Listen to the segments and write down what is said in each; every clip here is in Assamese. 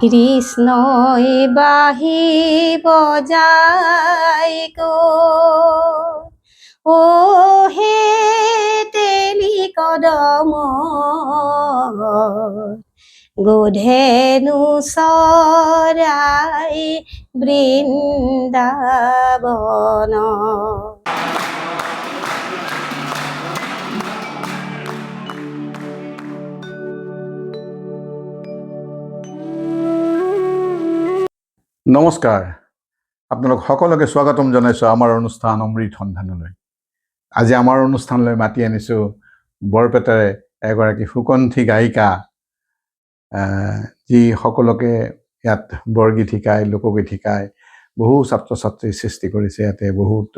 কৃষ্ণই বাহি বজাই ও হে তেলি কদম গোধেনু চৰাই বৃন্দাবন। নমস্কাৰ, আপোনালোক সকলোকে স্বাগতম জনাইছোঁ আমাৰ অনুষ্ঠান অমৃত সন্ধানলৈ। আজি আমাৰ অনুষ্ঠানলৈ মাতি আনিছোঁ বৰপেটাৰে এগৰাকী সুকণ্ঠী গায়িকা, যি সকলোকে ইয়াত বৰগীত শিকায়, লোকগীত শিকায়, বহু ছাত্ৰ ছাত্ৰীৰ সৃষ্টি কৰিছে। ইয়াতে বহুত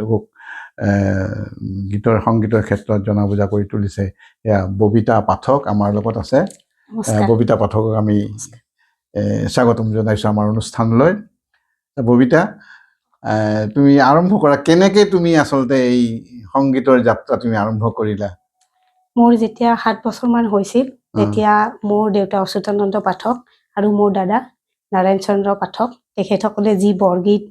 সংগীতৰ ক্ষেত্ৰত জনা বুজা কৰি তুলিছে। এয়া ববিতা পাঠক আমাৰ লগত আছে। ববিতা পাঠকক আমি স্বাগতম জনাইছোঁ আমাৰ অনুষ্ঠানলৈ। ববিতা, তুমি আৰম্ভ কৰা, কেনেকৈ তুমি আচলতে এই সংগীতৰ যাত্ৰা তুমি আৰম্ভ কৰিলা? মোৰ যেতিয়া 7 বছৰমান হৈছিল তেতিয়া মোৰ দেউতা অচ্যুতানন্দ পাঠক আৰু মোৰ দাদা নাৰায়ণ চন্দ্ৰ পাঠক, তেখেতসকলে যি বৰগীত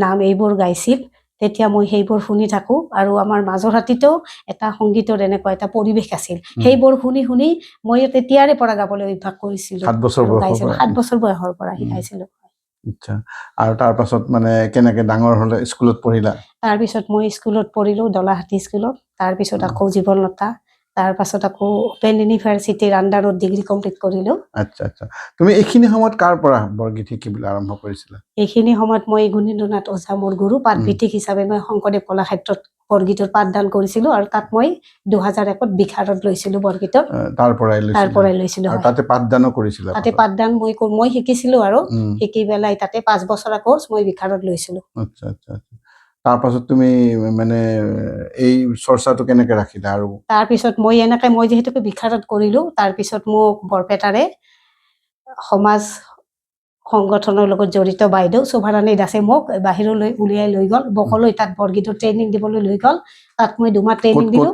নাম এইবোৰ গাইছিল, তেতিয়া মই সেইবোৰ শুনি থাকোঁ। আৰু আমাৰ মাজৰ হাতীতেও এটা সংগীতৰ এনেকুৱা এটা পৰিৱেশ আছিল। সেইবোৰ শুনি শুনি মই তেতিয়াৰে পৰা গাবলৈ অভ্যাস কৰিছিলোঁ। 7 বছৰ গাইছিলোঁ, 7 বছৰ বয়সৰ পৰা শিকাইছিলোঁ। আচ্ছা, আৰু তাৰপাছত মানে কেনেকৈ ডাঙৰ হ'লে? স্কুলত পঢ়িলা? তাৰপিছত মই স্কুলত পঢ়িলোঁ, দলাহাটী স্কুলত। তাৰপিছত আকৌ জীৱনলতা, তাৰপাছত আকৌ অপেন ইউনিভাৰ্চিটিৰ আণ্ডাৰত ডিগ্ৰী কমপ্লিট কৰিলোঁ। আচ্ছা আচ্ছা, তুমি এইখিনি সময়ত কাৰ পৰা বৰগীত শিকিবলৈ আৰম্ভ কৰিছিলা? এইখিনি সময়ত মই গুণেন্দ্ৰনাথ ওঝা মোৰ গুৰু পাঠভিত্তিক হিচাপে মই শংকৰদেৱ কলাক্ষেত্ৰত বৰগীতৰ পাঠদান কৰিছিলোঁ। আৰু তাত মই 2001ত বিশাৰদ লৈছিলোঁ বৰগীতৰ। তাৰ পৰাই লৈছিলোঁ। তাতে পাঠদানো কৰিছিলা? তাতে পাঠদান মই শিকিছিলোঁ আৰু শিকি পেলাই তাতে 5 বছৰৰ কোৰ্চ মই বিশাৰদ লৈছিলোঁ। আচ্ছা আচ্ছা, তাৰপাছত তুমি মানে এই চৰ্চাটো কেনেকৈ ৰাখিলা? আৰু তাৰপিছত মই যিহেতুকে বিশাৰদ কৰিলোঁ, তাৰপিছত মোক বৰপেটাৰে সমাজ সংগঠনৰ লগত জড়িত বাইদেউ শোভাৰাণী দাসে মোক বাহিৰলৈ উলিয়াই লৈ গ'ল, বকলৈ। তাত বৰগীতৰ ট্ৰেইনিং দিবলৈ লৈ গ'ল। তাত মই 2 মাহ ট্ৰেইনিং দিলোঁ।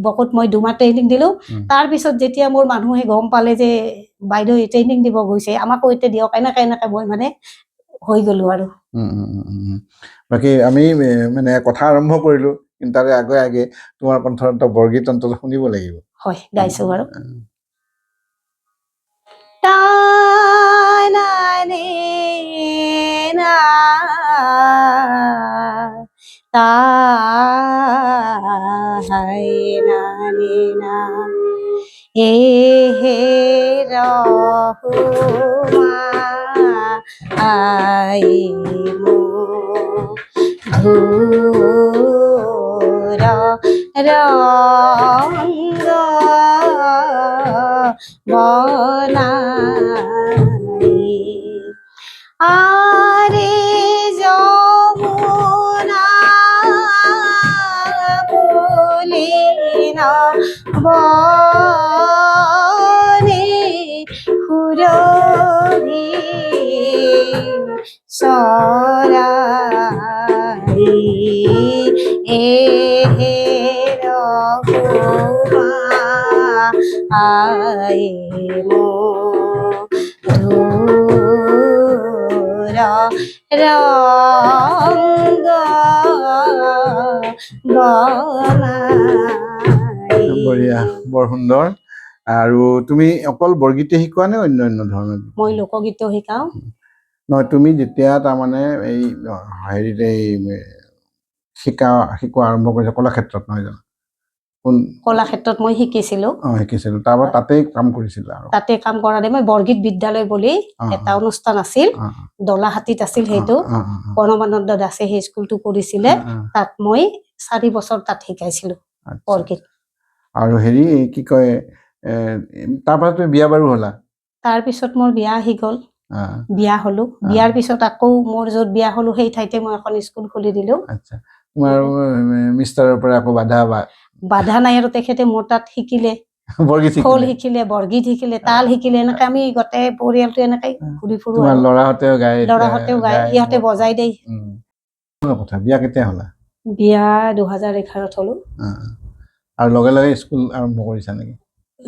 বকত মই 2 মাহ ট্ৰেইনিং দিলোঁ। তাৰপিছত যেতিয়া মোৰ মানুহে গম পালে যে বাইদেউ ট্ৰেইনিং দিব গৈছে, আমাকো এতিয়া দিয়ক, এনেকৈ মই মানে হৈ গ'লোঁ আৰু। বাকী আমি মানে কথা আৰম্ভ কৰিলোঁ, কিন্তু তাৰে আগে আগে তোমাৰ কণ্ঠত বৰগীত অন্তত শুনিব লাগিব। হয়, গাইছোঁ বাৰু। এ হে ৰহুমা আই মো ধুৰ ৰংগ বনাই আৰে যমুনা পুলিনা বনে হুৰৰি সৰাই এ হে ৰঘুমা আই মো ধুৰ ৰঙ্গ বনাই। বঢ়িয়া, বৰ সুন্দৰ। আৰু তুমি অকল বৰগীতে শিকোৱা নে অন্য ধৰণৰ? মই লোকগীতো শিকাওঁ। নহয়, তুমি যেতিয়া তাৰমানে এই হেৰিত শিকোৱা আৰম্ভ কৰিছা কলাক্ষেত্ৰত, নহয় জানো? কলাক্ষেত্ৰত মই শিকিছিলোঁ। তাৰপৰা তাতেই কাম কৰিছিলা? আৰু তাতে কাম কৰা নাই, মই বৰগীত বিদ্যালয় বুলি এটা অনুষ্ঠান আছিল, দলাহাটীত আছিল। সেইটো পৰমানন্দ দাসে সেই স্কুলটো কৰিছিলে। তাত মই 4 বছৰ তাত শিকাইছিলোঁ বৰগীত। আৰু হেৰি কি কয়, তাৰপৰা তুমি বিয়া বাৰু হ'লা? তাৰপিছত মোৰ বিয়া আহি গ'ল, বিয়া হ'লোঁ। বিয়াৰ পিছত আকৌ মোৰ য'ত বিয়া হ'লোঁ সেই ঠাইতে মই এখন স্কুল খুলি দিলোঁ। আচ্ছা, তোমাৰ মিষ্টাৰৰ পৰা আকৌ বাধা নাই আৰু তেখেতে মোৰ তাত শিকিলে, খোল শিকিলে, বৰগীত শিকিলে, তাল শিকিলে। এনেকৈ আমি গোটেই পৰিয়ালটো এনেকৈ ঘূৰি ফুৰোঁ। ল'ৰাহঁতেও গায়, ইহঁতে বজাই দেই। কথা, বিয়া কেতিয়া হ'লা? বিয়া 2011ত হ'লোঁ। আৰু লগে লগে স্কুল আৰম্ভ কৰিছা নেকি?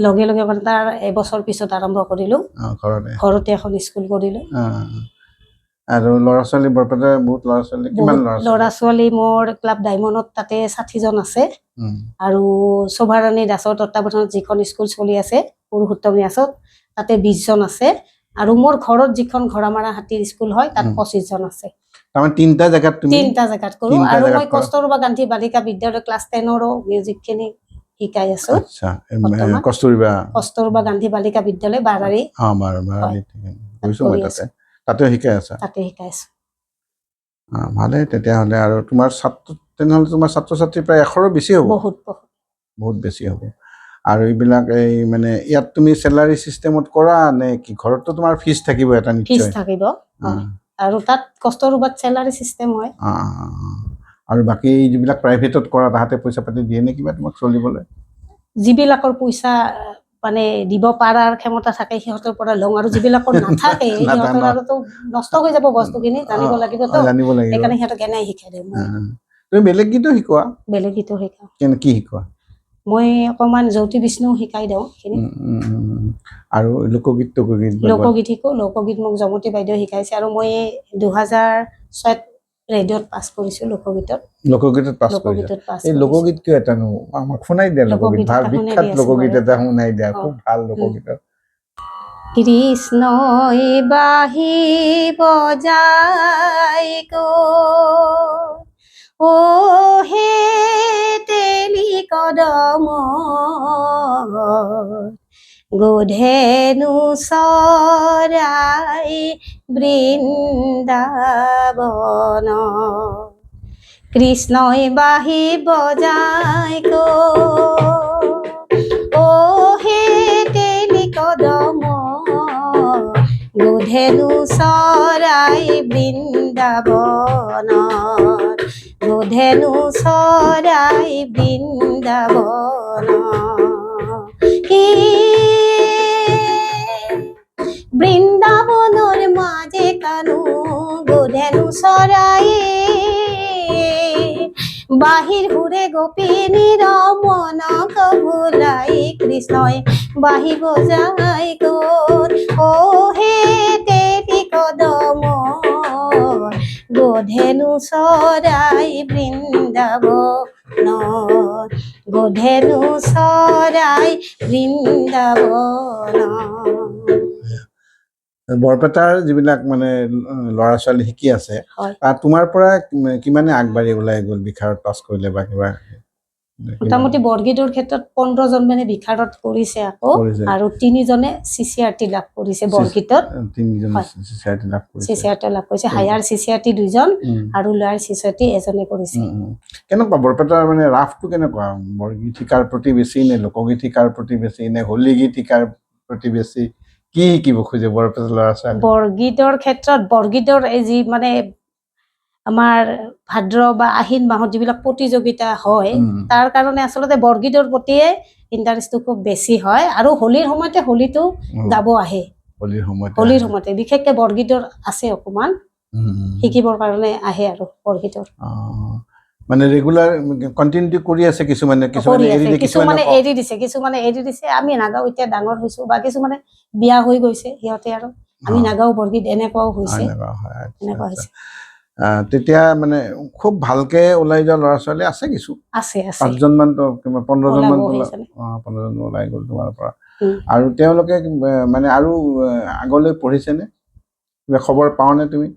লগে লগে মানে তাৰ এবছৰ পিছত আৰম্ভ কৰিলো ঘৰতে ঘৰতে এখন স্কুল কৰিলো আৰু ল'ৰা ছোৱালী বৰপেটাৰ বহুত ল'ৰা ছোৱালী কিমান ল'ৰা ছোৱালী মোৰ ক্লাব ডায়মণ্ডত তাতে 60জন আছে আৰু শোভাৰাণী দাসৰ তত্বাৱধানত যিখন স্কুল চলি আছে পুৰুষোত্তম ন্যাসত তাতে 20জন আছে আৰু মোৰ ঘৰত যিখন ঘৰামাৰা হাতীৰ স্কুল হয় তাত 25জন আছে তাৰমানে তিনিটা জেগাত কৰো আৰু মই কস্তুৰবা গান্ধী বালিকা বিদ্যালয় ক্লাছ 10ৰো মিউজিকখিনি শিকাই আছো আচ্ছা কস্তুৰবা গান্ধী বালিকা বিদ্যালয় বাৰাৰী গৈছো মই তাতে শিকাই আছো ভালে তেতিয়াহ'লে আৰু তোমাৰ তেনেহ'লে তোমাৰ ছাত্ৰ ছাত্ৰী প্ৰায় 100ৰো বেছি হ'ব বহুত বেছি হ'ব আৰু এইবিলাক এই মানে ইয়াত তুমি চেলাৰী চিষ্টেমত কৰা নে কি ঘৰততো তোমাৰ ফিজ থাকিব এটা নিশ্চয় ফিজ থাকিব আৰু তাত কস্তুৰবাত চেলাৰী চিষ্টেম হয় আৰু বাকি যিবিলাক প্ৰাইভেটত কৰা তাহাতে পইচা পাতি দিয়ে নে কিবা তোমাক চলিবলৈ যিবিলাকৰ পইচা মানে দিব পাৰাৰ ক্ষমতা থাকে সিহঁতৰ পৰা লওঁ আৰু যিবিলাকৰ নাথাকে সিহঁতৰ আৰুতো নষ্ট হৈ যাব বস্তুখিনি জানিব লাগিব তো সেইকাৰণে সিহঁতক এনেই শিকাই দিওঁ তুমি বেলেগ গীতো শিকোৱা কি শিকোৱা মই অকণমান জ্যোতি বিষ্ণু শিকাই দিওঁ আৰু লোকগীত শিকো লোকগীত মোক জমতি বাইদেউ শিকাইছে আৰু মই 2006 ৰেডিঅ'ত পাছ কৰিছো লোকগীতত পাছ এই লোকগীত কিয় এটা আমাক শুনাই দিয়া লোকগীত ভাল বিখ্যাত লোকগীত এটা শুনাই দিয়া খুব ভাল লোকগীত কৃষ্ণই বাহি বজাই ও হে তেলি কদম গোধেনু চৰাই বৃন্দাবন কৃষ্ণই বাহি বজাই ও হে তেলি কদম গোধেনু চৰাই বৃন্দাবন গোধেনু চৰাই বৃন্দাবন কি বৃন্দাবনৰ মাজে কানো গোধেনু চৰাই বাহিৰ ঘূৰে গোপিনীৰ মনক ভুলাই কৃষ্ণই বাহি বজাই ও হে তেলি কদম গোধেনু চৰাই বৃন্দাবন গোধেনু চৰাই বৃন্দাবন বৰপেটাৰ যিবিলাক মানে ল'ৰা ছোৱালী শিকি আছে তোমাৰ পৰা কিমানে আগবাঢ়ি ওলাই গ'ল বিশাৰত পাছ কৰিলে বা কিবা মোটামুটি বৰগীতৰ ক্ষেত্ৰত 15জন মানে বিশাৰত কৰিছে আকৌ আৰু 3জনে চিচিআৰটি লাভ কৰিছে বৰগীতত 3জন চিচিআৰটি লাভ কৰিছে হায়াৰ চিচিআৰটি 2জন আৰু লোৱাৰ চিচিআৰটি এজনে কৰিছে কেনেকুৱা বৰপেটাৰ মানে ৰাফটো কেনেকুৱা বৰগীত শিকাৰ প্ৰতি বেছি নে লোকগীত শিকাৰ প্ৰতি বেছি নে হোলী গীত শিকাৰ প্ৰতি বেছি কি শিকিব খোজে বৰপেটাৰ ল'ৰা ছোৱালী বৰগীতৰ ক্ষেত্ৰত বৰগীতৰ এই যি মানে আমাৰ ভাদ্ৰ বা আহিন মাহত যিবিলাক প্ৰতিযোগিতা হয় তাৰ কাৰণে আচলতে বৰগীতৰ প্ৰতিয়ে ইণ্টাৰেষ্টটো খুব বেছি হয় আৰু হোলীৰ সময়তে হোলীটো গাব আহে হোলীৰ সময়তে বিশেষকৈ বৰগীতৰ আছে অকণমান শিকিবৰ কাৰণে আহে আৰু বৰগীতৰ মানে ৰেগুলাৰ কন্টিনিউটি কৰি আছে কিছুমানে এৰি দিছে আমি নাগাওঁ এতিয়া ডাঙৰ হৈছো বা কিছুমানে বিয়া হৈ গৈছে সিহঁতে আৰু আমি নাগাওঁ বৰগীত এনেকুৱাও হৈছে তেতিয়া মানে খুব ভালকে ওলাই যোৱা ল'ৰা ছোৱালী আছে কিছু 5জন মান 15জন মান 15জন ওলাই গ'ল তোমাৰ পৰা আৰু তেওঁলোকে মানে আৰু আগলৈ পঢ়িছেনে কিবা খবৰ পাওঁনে তুমি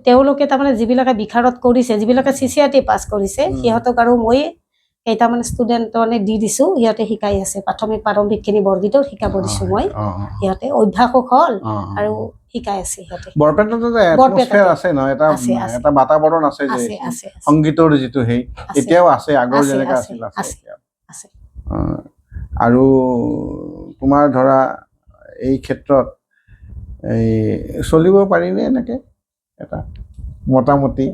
তেওঁলোকে তাৰমানে যিবিলাকে বিশাৰত কৰিছে যিবিলাকে চিচিআৰটি পাছ কৰিছে সিহঁতক আৰু মই কেইটামান ষ্টুডেণ্ট মানে দি দিছো সিহঁতে শিকাই আছে প্ৰাৰম্ভিকখিনি বৰগীতৰ শিকাব দিছো মই সিহঁতে অভ্যাসো হ'ল আৰু শিকাই আছে সিহঁতে বৰপেটাত এটমস্ফিয়াৰ আছে ন এটা বাতাবৰণ আছে যে সংগীতৰ যিটো হেই এতিয়াও আছে আগৰ যেনেকৈ আছে আৰু তোমাৰ ধৰা এই ক্ষেত্ৰত এই চলিব পাৰিনে এনেকে এটা মোটামুটি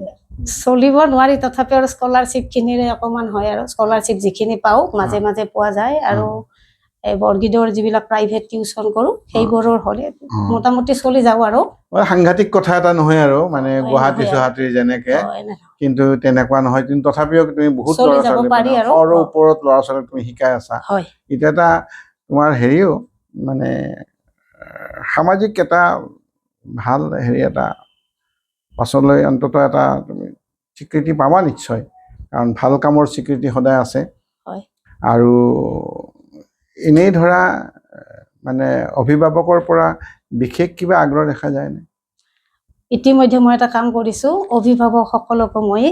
চলিব নোৱাৰি তথাপি আৰু স্কলাৰশ্বিপখিনিৰে অকণমান হয় আৰু স্কলাৰশ্বিপ যিখিনি পাওঁ মাজে মাজে পোৱা যায় আৰু বৰগীতৰ যিবিলাক প্ৰাইভেট টিউচন কৰোঁ সেইবোৰৰ হ'লে মোটামুটি চলি যাওঁ আৰু সাংঘাতিক কথা এটা নহয় আৰু মানে গুৱাহাটীৰ যেনেকে কিন্তু তেনেকুৱা নহয় কিন্তু তথাপিও তুমি বহুত ল'ৰা ছোৱালী ওপৰত ল'ৰা ছোৱালীক তুমি শিকাই আছা এতিয়া এটা তোমাৰ হেৰিও মানে সামাজিক এটা ভাল হেৰি এটা পাছলৈ অন্তত এটা তুমি স্বীকৃতি পাবা নিশ্চয়, কাৰণ ভাল কামৰ স্বীকৃতি সদায় আছে। হয়। আৰু এনেই ধৰা মানে অভিভাৱকৰ পৰা বিশেষ কিবা আগ্ৰহ দেখা যায়নে? ইতিমধ্যে মই এটা কাম কৰিছো, অভিভাৱকসকলকো মই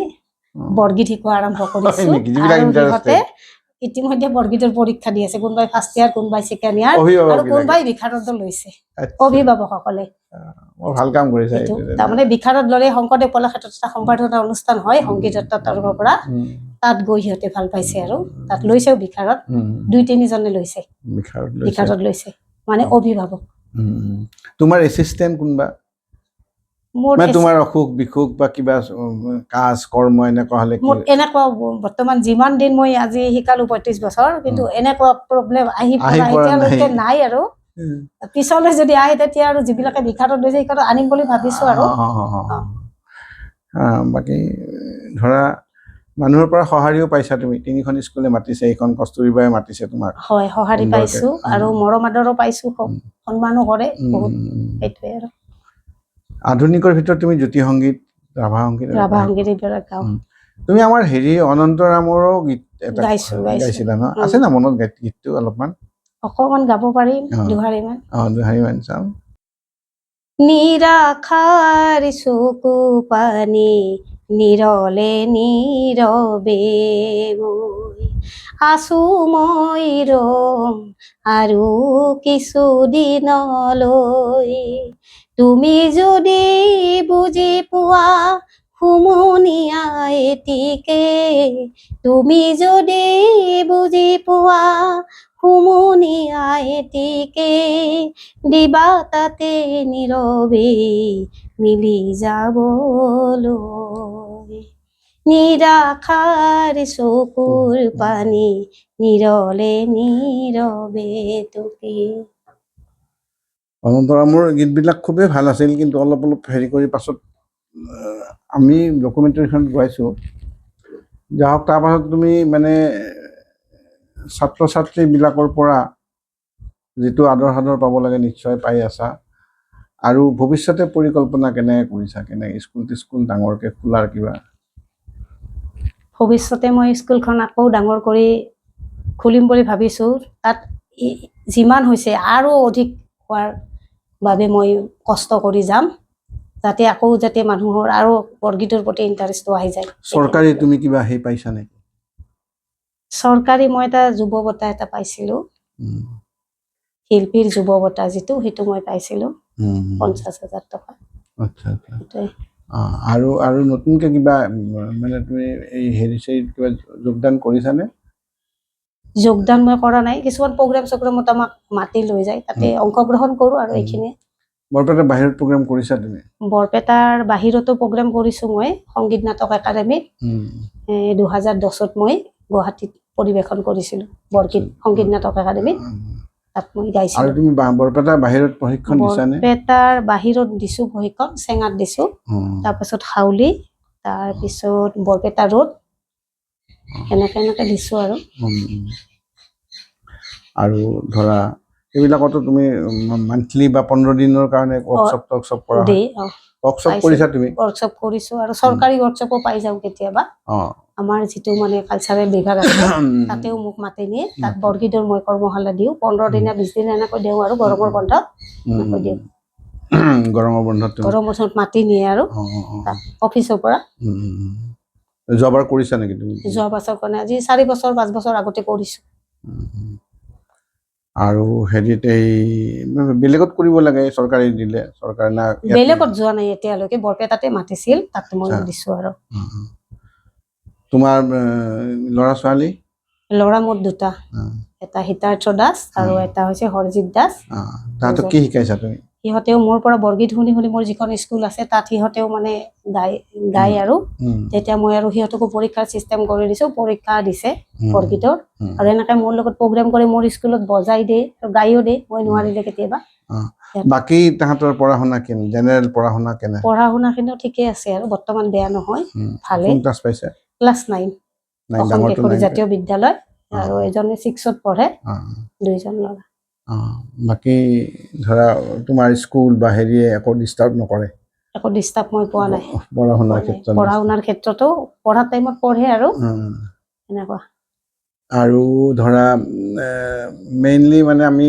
বৰগীত শিকোৱা আৰম্ভ কৰিছো, আৰু সিহঁতে ইতিমধ্যে বৰগীতৰ পৰীক্ষা দি আছে, কোনোবাই ফাৰ্ষ্ট ইয়াৰ, কোনোবাই ছেকেণ্ড ইয়াৰ, আৰু কোনোবাই বিশাৰদ লৈছে অভিভাৱকসকলে। ভাল কাম কৰিছে। তাৰমানে বিশাৰদ ললে শংকৰদেৱ কলাক্ষেত্ৰত এটা সম্বৰ্ধনা অনুষ্ঠান হয় সংগীতৰ তৰফৰ পৰা, তাত গৈ সিহঁতে ভাল পাইছে আৰু তাত লৈছেও বিশাৰদ, 2-3 জনে লৈছে বিশাৰদ লৈছে, মানে অভিভাৱক। তোমাৰ এছিষ্টেণ্ট কোনবা? মানে তোমাৰ অসুখ বিসুখ বা কিবা কাজ কৰ্ম এনেকুৱা হলে মোৰ এনেকুৱা বৰ্তমান যিমান দিন মই আজি শিকালো 35 বছৰ, কিন্তু এনেকুৱা প্ৰব্লেম আহি এতিয়ালৈকে নাই। আৰু পিছলৈ যদি আহে তেতিয়া আৰু যিবিলাকে বিশাৰদ লৈছে সেইকাৰণে আনিম বুলি ভাবিছো। আৰু বাকী ধৰা মানুহৰ পৰা সঁহাৰিও পাইছা তুমি, 3খন স্কুলে মাতিছে, এইখন কস্তুৰবাই মাতিছে তোমাক। হয়, সঁহাৰি পাইছো আৰু মৰম আদৰো পাইছো, সন্মানো কৰে বহুত। সেইটোৱে আৰু আধুনিকৰ ভিতৰত তুমি জ্যোতি সংগীত, ৰাভা সংগীত এইবিলাক গাওঁ। তুমি আমাৰ হেৰি অনন্তৰামৰো গীত এটা গাইছিলা ন? আছে না মনত গীতটো? অলপমান অকমান গাব পাৰিম, দুহাৰীমান। দুহাৰীমান চাওঁ। নিৰাখাৰ চকু পানী নিৰলে নীৰৱে মই আছো মই ৰম আৰু কিছুদিনলৈ, তুমি যদি বুজি পোৱা হুমুনিয়া এটিকে, তুমি যদি বুজি পোৱা হুমুনিয়া এটিকে, দিবা তাতে নীৰৱে মিলি যাবলৈ, নিৰাখাৰ চকুৰ পানী নিৰলে নীৰৱে টুকি। অনন্তৰামৰ গীতবিলাক খুবেই ভাল আছিল, কিন্তু অলপ হেৰি কৰি পাছত আমি ডকুমেণ্টাৰীখনত গোৱাইছোঁ। যাহওক তাৰ পাছত তুমি মানে ছাত্ৰ ছাত্ৰীবিলাকৰ পৰা যিটো আদৰ সাদৰ পাব লাগে নিশ্চয় পাই আছা। আৰু ভৱিষ্যতে পৰিকল্পনা কেনেকৈ কৰিছা? কেনেকৈ স্কুল ডাঙৰকৈ খোলাৰ কিবা? ভৱিষ্যতে মই স্কুলখন আকৌ ডাঙৰ কৰি খুলিম বুলি ভাবিছোঁ। তাত যিমান হৈছে আৰু অধিক হোৱাৰ বাবে মই কষ্ট কৰি যাম, যাতে আকৌ যাতে মানুহৰ আৰু বৰগীতৰ প্ৰতি ইণ্টাৰেষ্টটো আহি যায়। চৰকাৰী তুমি কিবা হেৰি পাইছা নেকি? চৰকাৰী মই এটা যুৱ বঁটা এটা পাইছিলোঁ, শিল্পীৰ যুৱ বঁটা যিটো, সেইটো মই পাইছিলোঁ 50,000 টকা। আচ্ছা আচ্ছা। আৰু নতুনকৈ কিবা মানে তুমি এই হেৰি কিবা যোগদান কৰিছানে? যোগদান মই কৰা নাই, কিছুমান প্ৰগ্ৰেম চগ্ৰেমত আমাক মাতি লৈ যায়, তাতে অংশগ্ৰহণ কৰোঁ আৰু এইখিনিয়ে। বৰপেটাৰ বাহিৰত প্ৰগ্ৰেম কৰিছা তুমি? বৰপেটাৰ বাহিৰতো প্ৰগ্ৰেম কৰিছোঁ মই, সংগীত নাটক একাডেমীত। 2010ত মই গুৱাহাটীত পৰিৱেশন কৰিছিলোঁ বৰগীত সংগীত নাটক একাডেমীত, তাত মই গাইছিলোঁ। আৰু তুমি বৰপেটাৰ বাহিৰত প্ৰশিক্ষণ দিছানে? বৰপেটাৰ বাহিৰত দিছোঁ প্ৰশিক্ষণ, চেঙাত দিছোঁ, তাৰপিছত হাউলি, তাৰপিছত বৰপেটা ৰোড, এনেকৈ দিছোঁ। আৰু ধৰা এইবিলাকতো তুমি মান্থলি বা 15 দিনৰ কাৰণে ৱৰ্কশ্বপ কৰা হয়? ৱৰ্কশ্বপ কৰিছা তুমি? ৱৰ্কশ্বপ কৰিছোঁ, আৰু চৰকাৰী ৱৰ্কশ্বপো পাই যাওঁ কেতিয়াবা। আমাৰ যিটো মানে কালচাৰেল বিভাগ আছে তাতেও মোক মাতি নিয়ে, তাত বৰগীতৰ মই কৰ্মশালা দিওঁ, 15 দিনা 20 দিন এনেকৈ দিওঁ, আৰু গৰমৰ বন্ধত এনেকৈ দিওঁ। গৰমৰ বন্ধত মাতি নিয়ে আৰু অফিচৰ পৰা। যোৱাবাৰ কৰিছা নেকি তুমি? যোৱা বছৰ কাৰণে আজি 4 বছৰ 5 বছৰ আগতে কৰিছোঁ। আৰু হেৰিত এই বেলেগত কৰিব লাগে, চৰকাৰী দিলে? চৰকাৰে না বেলেগত যোৱা নাই এতিয়ালৈকে, বৰপেটাতে মাতিছিল, তাত মই দিছোঁ। আৰু তোমাৰ ল'ৰা ছোৱালী? ল'ৰা মোৰ 2টা, এটা হিতাৰ্থ দাস আৰু এটা হৈছে হৰজিত দাস। তাহাঁতক কি শিকাইছা তুমি? সিহঁতেও মোৰ পৰা বৰগীত শুনি মোৰ যিখন স্কুল আছে তাত সিহঁতেও মানে গায় আৰু তেতিয়া মই আৰু সিহঁতকো পৰীক্ষাৰ চিষ্টেম কৰি দিছোঁ, পৰীক্ষা দিছে বৰগীতৰ, আৰু এনেকৈ মোৰ লগত প্ৰগ্ৰেম কৰি মোৰ স্কুলত বজাই দিয়ে আৰু গায়ো দিয়ে, মই নোৱাৰিলে কেতিয়াবা। বাকী তাহাঁতৰ পঢ়া শুনা কেনে? জেনেৰেল পঢ়া শুনা কেনে? পঢ়া শুনাখিনিও ঠিকে আছে আৰু বৰ্তমান বেয়া নহয়, ভালে। কোন ক্লাছ পাইছে? ক্লাছ 9 অসম কেশৰী জাতীয় বিদ্যালয়, আৰু এজনে 6ত পঢ়ে, অ, 2জন ল'ৰা। অ, বাকী ধৰা তোমাৰ স্কুল বা হেৰিয়ে একো ডিষ্টাৰ্ব নকৰে একো ডিষ্টাৰ্ব মই পোৱা নাই। পঢ়া শুনাৰ পোৱা নাই। ক্ষেত্ৰত? পঢ়া শুনাৰ ক্ষেত্ৰতো পঢ়া টাইমত পঢ়ে আৰু উম। এনেকুৱা। আৰু ধৰা মেইনলি মানে আমি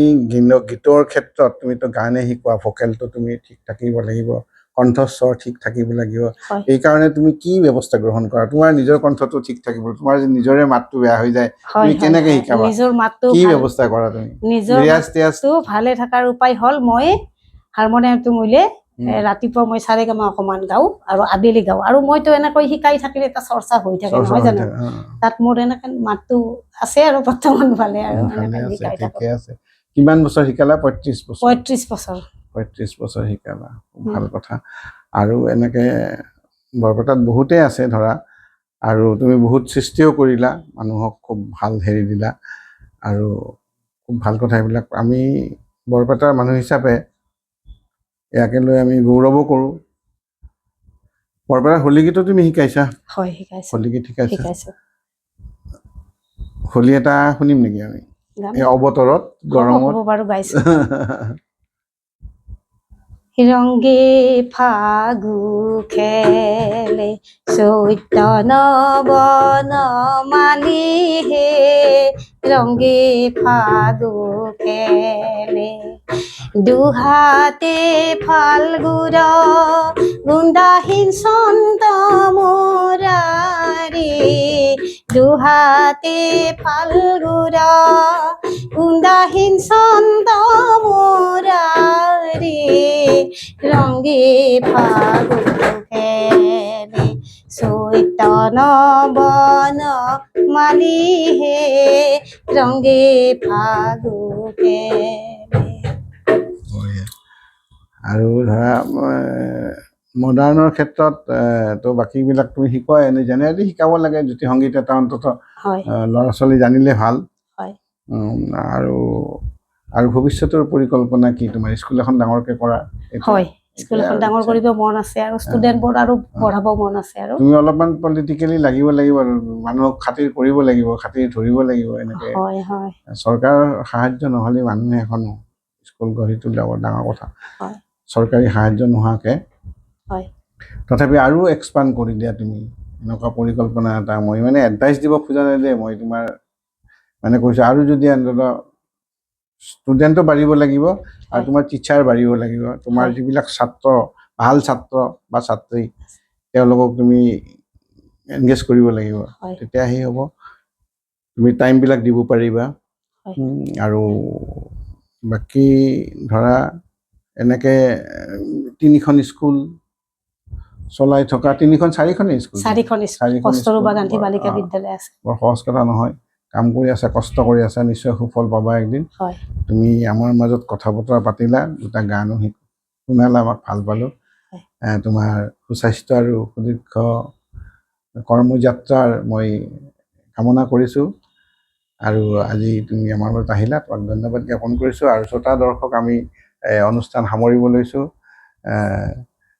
গীতৰ ক্ষেত্ৰত তুমিতো গানে শিকোৱা, ভোকেলটো তুমি ঠিক থাকিব লাগিব, কণ্ঠস্বৰ ঠিক থাকিব লাগিব। হয় এইকাৰণে তুমি কি ব্যৱস্থা গ্ৰহণ কৰা? তোমাৰ নিজৰ কণ্ঠটো ঠিক থাকিব, তোমাৰ যদি নিজৰে মাতটো বেয়া হৈ যায় হয় তুমি হয় কেনেকে হয়। শিকাবা? নিজৰ মাতটো কি ভাল, ব্যৱস্থা কৰা তুমি? নিজৰ ৰিয়াজ টিয়াজ? মাতটো ভালে থকাৰ উপায় হ'ল মই হাৰমনিয়ামটো উলিয়াই ৰাতিপুৱা মই সাৰেগামা অকণমান গাওঁ আৰু আবেলি গাওঁ। আৰু মইতো এনেকৈ শিকাই থাকিলে এটা চৰ্চা হৈ থাকে, চৰ্চা নহয় হৈ জানো? থাকে। তাত মোৰ এনেকে মাতটো আছে আৰু বৰ্তমান ভালে আৰু ভালে এনেকৈ আছে, শিকাই থাকোঁ। ঠিকে আছে। কিমান বছৰ শিকালা? 35 বছৰ? 35 বছৰ। 35 বছৰ শিকালা, ভাল কথা। আৰু এনেকে বৰপেটাত বহুতেই আছে ধৰা, আৰু তুমি বহুত সৃষ্টিও কৰিলা, মানুহক খুব ভাল হেৰি দিলা, আৰু খুব ভাল কথা এইবিলাক। আমি বৰপেটাৰ মানুহ হিচাপে ইয়াকে লৈ আমি গৌৰৱো কৰোঁ। বৰপেটাৰ হোলী গীতো তুমি শিকাইছা? হয় শিকাইছোঁ। হোলী গীত শিকাইছা? শিকাইছোঁ। হোলী এটা শুনিম নেকি আমি গান এই অৱতৰত গৰমত? হ'ব বাৰু গাইছোঁ। ৰংগে ফাগু খেলে চৈত্য নবন মালি হে, ৰংগে ফাগু খেলে দুহাতে ফাল্গুৰ গুন্দাহীন চন্দ মুৰাৰী, দুহাতে ফাল্গুৰ গুন্দাহীন চন্দ মুৰাৰী, ৰংগে ফাগু খেলে চৈত্য নবন মালি হে, ৰংগে ফাগু খেলে। আৰু ধৰা মডাৰ্ণৰ ক্ষেত্ৰত তো বাকীবিলাক তুমি শিকোৱাই, এনে জেনেৰেলি শিকাব লাগে। জ্যোতি সংগীত এটা অন্তত হয় ল'ৰা ছোৱালী জানিলে ভাল। হয়। আৰু আৰু ভৱিষ্যতৰ পৰিকল্পনা কি তোমাৰ? স্কুল এখন ডাঙৰকে কৰা? হয়, স্কুল এখন ডাঙৰ কৰিব মন আছে আৰু ষ্টুডেণ্টবোৰ আৰু বঢ়াব মন আছে। আৰু তুমি অলপমান পলিটিকেলি লাগিব লাগিব, আৰু মানুহক খাতিৰ কৰিব লাগিব, খাতিৰ ধৰিব লাগিব। এনেকে হয় হয় চৰকাৰৰ সাহায্য নহ'লে মানুহে এখন স্কুল গঢ়ি তোলা ডাঙৰ কথা। হয় চৰকাৰী সাহায্য নোহোৱাকে। হয়। তথাপি আৰু এক্সপাণ্ড কৰি দিয়া তুমি, এনেকুৱা পৰিকল্পনা এটা। মই মানে এডভাইচ দিব খোজা নাই যে, মই তোমাৰ মানে কৈছোঁ আৰু যদি অন্তত ষ্টুডেণ্টো বাঢ়িব লাগিব আৰু তোমাৰ টিচাৰ বাঢ়িব লাগিব। তোমাৰ যিবিলাক ছাত্ৰ, ভাল ছাত্ৰ বা ছাত্ৰী, তেওঁলোকক তুমি এনগেজ কৰিব লাগিব, তেতিয়া সেই হ'ব। তুমি টাইমবিলাক দিব পাৰিবা। আৰু বাকী ধৰা এনেকে 3খন স্কুল চলাই থকা, 3খন 4খনেই স্কুল, 4খন স্কুল, কস্তুৰবা গান্ধী বালিকা বিদ্যালয় আছে। বৰ সহজ কথা নহয়। কাম কৰি আছা, কষ্ট কৰি আছা, নিশ্চয় সুফল পাবা একদিন। হয়। তুমি আমাৰ মাজত কথা বতৰা পাতিলা, দুটা গানো শুনালা, আমাক ভাল পালোঁ। তোমাৰ সুস্বাস্থ্য আৰু সুদীৰ্ঘ কৰ্মযাত্ৰাৰ মই কামনা কৰিছোঁ। আৰু আজি তুমি আমাৰ লগত আহিলা, তোমাক ধন্যবাদ জ্ঞাপন কৰিছোঁ। আৰু শ্ৰোতা দৰ্শক, আমি অনুষ্ঠান সামৰিব লৈছোঁ।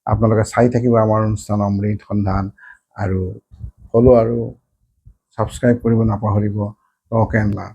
আপোনালোকে চাই থাকিব আমাৰ অনুষ্ঠান অমৃত সন্ধান, আৰু ফ'ল' আৰু ছাবস্ক্ৰাইব কৰিব নাপাহৰিব। টক এণ্ড লাভ।